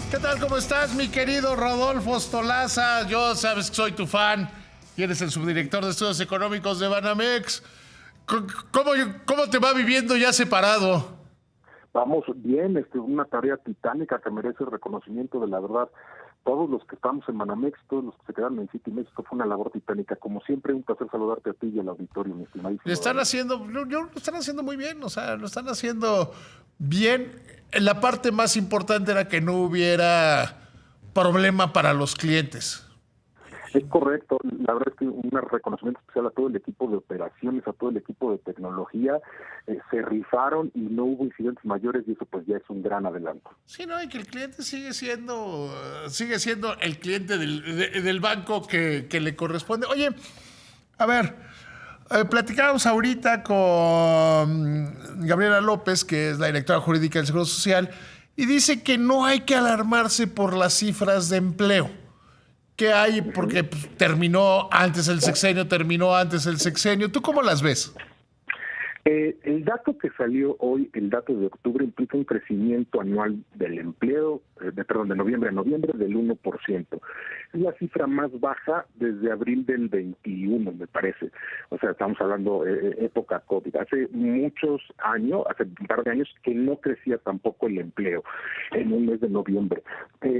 ¿Qué tal? ¿Cómo estás, mi querido Rodolfo Ostolaza? Yo sabes que soy tu fan y eres el subdirector de estudios económicos de Banamex. ¿Cómo, cómo te va viviendo ya separado? Vamos bien, una tarea titánica que merece el reconocimiento de la verdad. Todos los que estamos en Banamex, todos los que se quedaron en City México, fue una labor titánica. Como siempre, un placer saludarte a ti y al auditorio, mi Le estimadísimo están David. haciendo, lo están haciendo muy bien, o sea, lo están haciendo bien. La parte más importante era que no hubiera problema para los clientes. Es correcto, la verdad es que un reconocimiento especial a todo el equipo de operaciones, a todo el equipo de tecnología, se rifaron y no hubo incidentes mayores y eso pues ya es un gran adelanto. Sí, no, y que el cliente sigue siendo el cliente del banco que le corresponde. Oye, a ver, platicábamos ahorita con Gabriela López, que es la directora jurídica del Seguro Social, y dice que no hay que alarmarse por las cifras de empleo que hay, Ujú. porque pues, terminó antes el sexenio. ¿Tú cómo las ves? El dato que salió hoy, el dato de octubre, implica un crecimiento anual del empleo, de noviembre a noviembre, del 1%. Es la cifra más baja desde abril del 21, me parece. O sea, estamos hablando época COVID. Hace muchos años, hace un par de años, que no crecía tampoco el empleo en un mes de noviembre.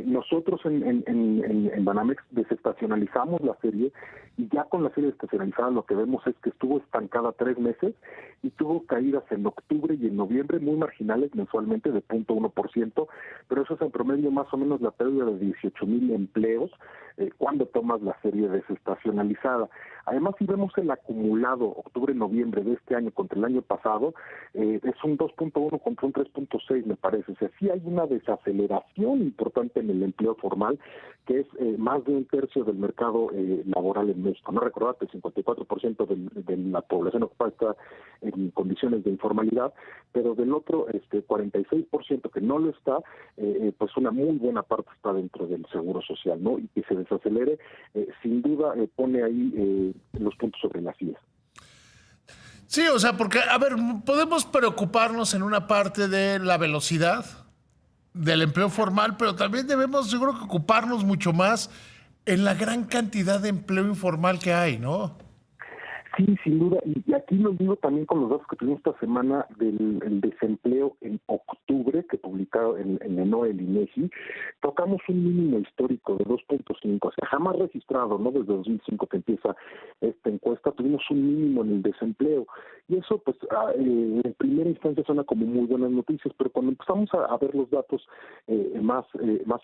Nosotros en Banamex desestacionalizamos la serie y ya con la serie desestacionalizada lo que vemos es que estuvo estancada 3 meses y tuvo caídas en octubre y en noviembre muy marginales mensualmente de 0.1%, pero eso es en promedio más o menos la pérdida de 18,000 empleos cuando tomas la serie desestacionalizada. Además, si vemos el acumulado octubre-noviembre de este año contra el año pasado, es un 2.1 contra un 3.6, me parece. O sea, sí hay una desaceleración importante en el empleo formal, que es más de un tercio del mercado laboral en México. No recordar que el 54% de la población ocupada está en condiciones de informalidad, pero del otro 46% que no lo está, pues una muy buena parte está dentro del seguro social, ¿no? Y que se desacelere, sin duda pone ahí los puntos sobre las sillas. Sí, o sea, porque, a ver, podemos preocuparnos en una parte de la velocidad del empleo formal, pero también debemos, yo creo que ocuparnos mucho más en la gran cantidad de empleo informal que hay, ¿no? Sí, sin duda, y aquí lo digo también con los datos que tuvimos esta semana del el desempleo en octubre, que publicado en el NOE, el INEGI, tocamos un mínimo histórico de 2.5, o sea, jamás registrado, ¿no? Desde 2005 que empieza esta encuesta, tuvimos un mínimo en el desempleo, y eso, pues, en primera instancia suena como muy buenas noticias, pero cuando empezamos a ver los datos más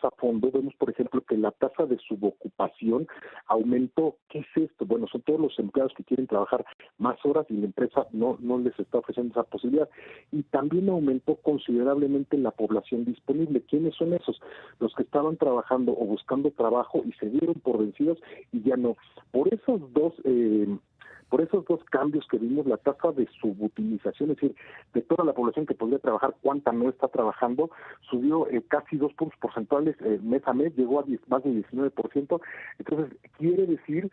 a fondo, vemos, por ejemplo, que la tasa de subocupación aumentó. ¿Qué es esto? Bueno, son todos los empleados que quieren trabajar más horas y la empresa no les está ofreciendo esa posibilidad. Y también aumentó considerablemente la población disponible. ¿Quiénes son esos? Los que estaban trabajando o buscando trabajo y se dieron por vencidos y ya no. Por esos dos cambios que vimos, la tasa de subutilización, es decir, de toda la población que podría trabajar, cuánta no está trabajando, subió casi 2 puntos porcentuales mes a mes, llegó a más de 19%. Entonces, quiere decir,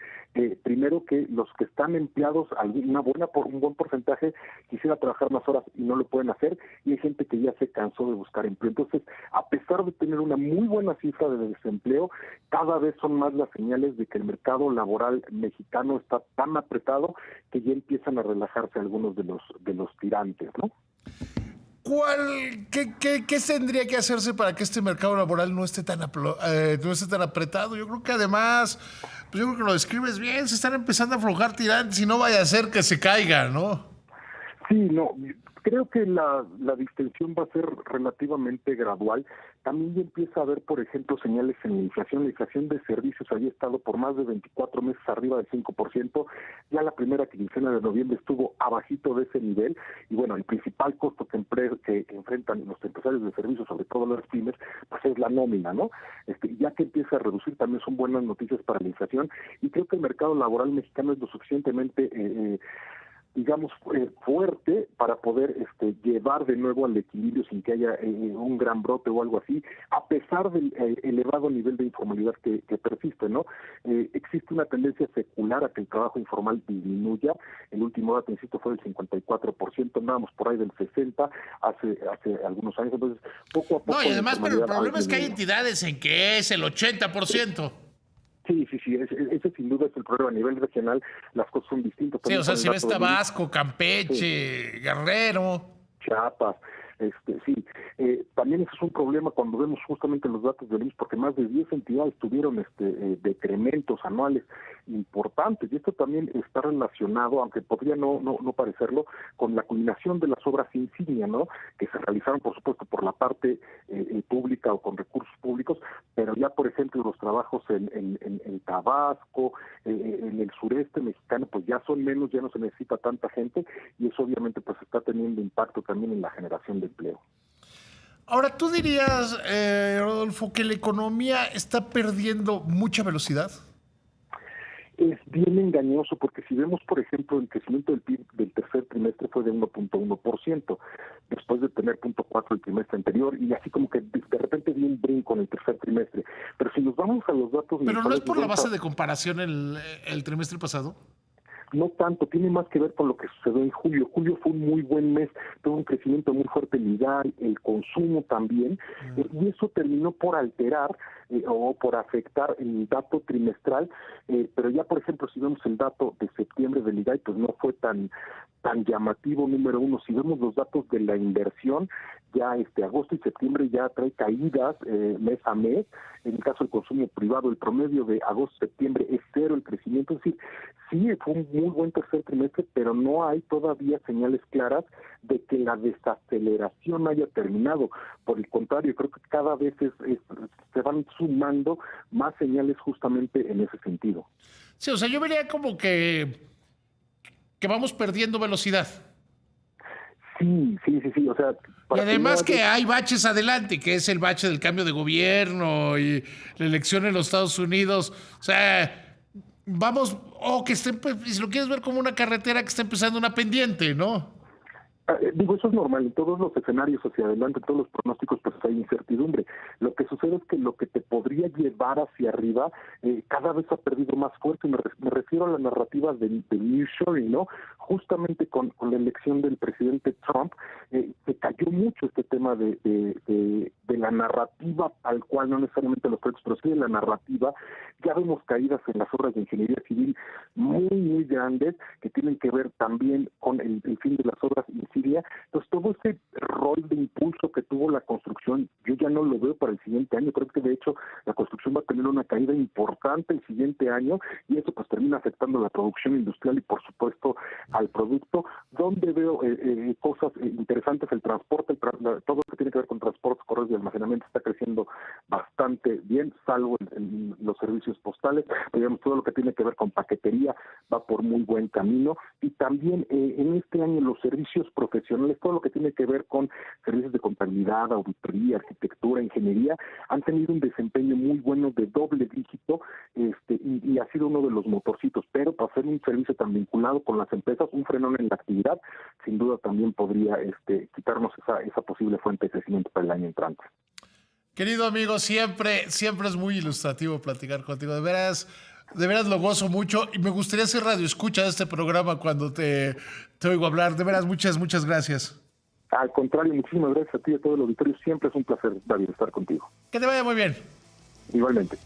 primero, que los que están empleados, un buen porcentaje, quisiera trabajar más horas y no lo pueden hacer, y hay gente que ya se cansó de buscar empleo. Entonces, a pesar de tener una muy buena cifra de desempleo, cada vez son más las señales de que el mercado laboral mexicano está tan apretado que ya empiezan a relajarse algunos de los tirantes, ¿no? ¿Qué tendría que hacerse para que este mercado laboral no esté tan apretado? Yo creo que además, pues yo creo que lo describes bien, se están empezando a aflojar tirantes y no vaya a ser que se caiga, ¿no? Sí, no, creo que la distensión va a ser relativamente gradual. También ya empieza a haber, por ejemplo, señales en la inflación. La inflación de servicios había estado por más de 24 meses arriba del 5%. Ya la primera quincena de noviembre estuvo abajito de ese nivel. Y bueno, el principal costo que enfrentan los empresarios de servicios, sobre todo las pymes, pues es la nómina, ¿no? Ya que empieza a reducir, también son buenas noticias para la inflación. Y creo que el mercado laboral mexicano es lo suficientemente digamos, fuerte para poder llevar de nuevo al equilibrio sin que haya un gran brote o algo así, a pesar del elevado nivel de informalidad que persiste, ¿no? Existe una tendencia secular a que el trabajo informal disminuya. El último dato, insisto, fue del 54%, andábamos por ahí del 60% hace algunos años. Entonces, poco a poco... No, y además, pero el problema es que hay entidades en que es el 80%. Sí, ese sin duda es el problema. A nivel regional las cosas son distintas. Sí, o sea, si ves Tabasco, Campeche, sí, Guerrero, Chiapas, sí. También eso es un problema cuando vemos justamente los datos del IMSS, porque más de 10 entidades tuvieron decrementos anuales importantes, y esto también está relacionado, aunque podría no parecerlo, con la culminación de las obras insignia, ¿no? Que se realizaron, por supuesto, por la parte pública o con recursos públicos, pero ya, por ejemplo, los trabajos en Tabasco, en el sureste mexicano, pues ya son menos, ya no se necesita tanta gente, y eso obviamente pues está teniendo impacto también en la generación de empleo. Ahora, ¿tú dirías, Rodolfo, que la economía está perdiendo mucha velocidad? Es bien engañoso, porque si vemos, por ejemplo, el crecimiento del PIB del tercer trimestre fue de 1.1%, después de tener 0.4% el trimestre anterior, y así como que de repente dio un brinco en el tercer trimestre. Pero si nos vamos a los datos... ¿Pero no es por la base de comparación el trimestre pasado? No tanto, tiene más que ver con lo que sucedió en julio. Julio fue un muy buen mes, tuvo un crecimiento muy fuerte en el consumo también, y eso terminó por alterar o por afectar el dato trimestral, pero ya, por ejemplo, si vemos el dato de septiembre del IGAI, pues no fue tan llamativo, número uno. Si vemos los datos de la inversión, ya agosto y septiembre ya trae caídas mes a mes. En el caso del consumo privado, el promedio de agosto-septiembre es cero el crecimiento. Es decir, sí, fue un muy buen tercer trimestre, pero no hay todavía señales claras de que la desaceleración haya terminado. Por el contrario, creo que cada vez se van sumando más señales justamente en ese sentido. Sí, o sea, yo vería como que vamos perdiendo velocidad. Sí, o sea... Y además que hay baches adelante, que es el bache del cambio de gobierno y la elección en los Estados Unidos. O sea, vamos, que esté, si lo quieres ver como una carretera que está empezando una pendiente, ¿no? Digo, eso es normal, en todos los escenarios hacia adelante, en todos los pronósticos, pues hay incertidumbre. Lo que sucede es que lo que te podría llevar hacia arriba cada vez ha perdido más fuerza. Me refiero a la narrativa del nearshoring, ¿no? Justamente con la elección del presidente Trump, se cayó mucho este tema de la narrativa, al cual no necesariamente los proyectos, pero sí de la narrativa. Ya vemos caídas en las obras de ingeniería civil muy, muy grandes, que tienen que ver también con el fin de las obras en Siria. Entonces, todo ese rol de impulso que tuvo la construcción, yo ya no lo veo para el siguiente año. Creo que, de hecho, la construcción va a tener una caída importante el siguiente año, y eso pues termina afectando la producción industrial y, por supuesto, al producto. Donde veo cosas interesantes, el transporte, todo lo que tiene que ver con transportes, correos y almacenamiento está creciendo bastante bien, salvo en los servicios postales. Digamos, todo lo que tiene que ver con paquetería va por muy buen camino, y también en este año los servicios profesionales, todo lo que tiene que ver con servicios de contabilidad, auditoría, arquitectura, ingeniería, han tenido un desempeño muy bueno de doble dígito, y ha sido uno de los motorcitos. Pero para hacer un servicio tan vinculado con las empresas, un frenón en la actividad, sin duda también podría quitarnos esa posible fuente de crecimiento para el año entrante. Querido amigo, siempre es muy ilustrativo platicar contigo. De veras lo gozo mucho, y me gustaría hacer radio escucha de este programa cuando te oigo hablar. De veras, muchas gracias. Al contrario, muchísimas gracias a ti y a todo el auditorio. Siempre es un placer, David, estar contigo. Que te vaya muy bien. Igualmente.